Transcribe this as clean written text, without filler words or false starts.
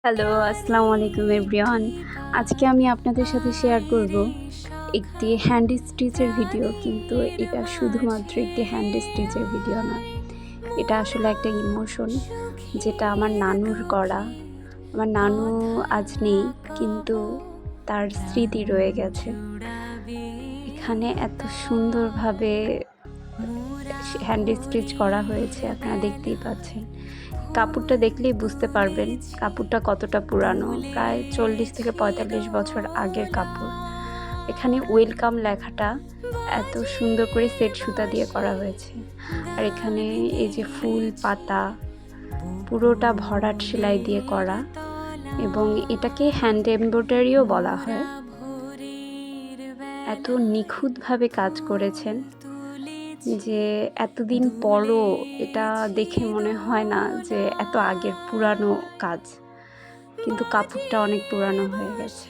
Hello, আসসালামু আলাইকুম everyone. আজকে আমি আপনাদের সাথে শেয়ার করব একটি হ্যান্ড স্টিচের ভিডিও, কিন্তু এটা শুধুমাত্র একটি হ্যান্ড স্টিচের ভিডিও নয়। এটা আসলে একটা ইমোশন, যেটা আমার নানুর করা। আমার নানু আজ নেই, কিন্তু তার স্মৃতি রয়ে গেছে। এখানে এত সুন্দরভাবে হ্যান্ড স্টিচ করা হয়েছে, আপনারা দেখতেই পাচ্ছেন। কাপড়টা দেখলেই বুঝতে পারবেন কাপড়টা কতটা পুরানো, প্রায় 40 থেকে 45 বছর আগের কাপড়। এখানে ওয়েলকাম লেখাটা এত সুন্দর করে সেট সুতা দিয়ে করা হয়েছে। আর এখানে এই যে ফুল পাতা পুরোটা ভরাট সেলাই দিয়ে করা, এবং এটাকে হ্যান্ড এমব্রয়ডারিও বলা হয়। এত নিখুঁতভাবে কাজ করেছেন যে এতদিন পরও এটা দেখে মনে হয় না যে এত আগের পুরানো কাজ, কিন্তু কাপড়টা অনেক পুরানো হয়ে গেছে।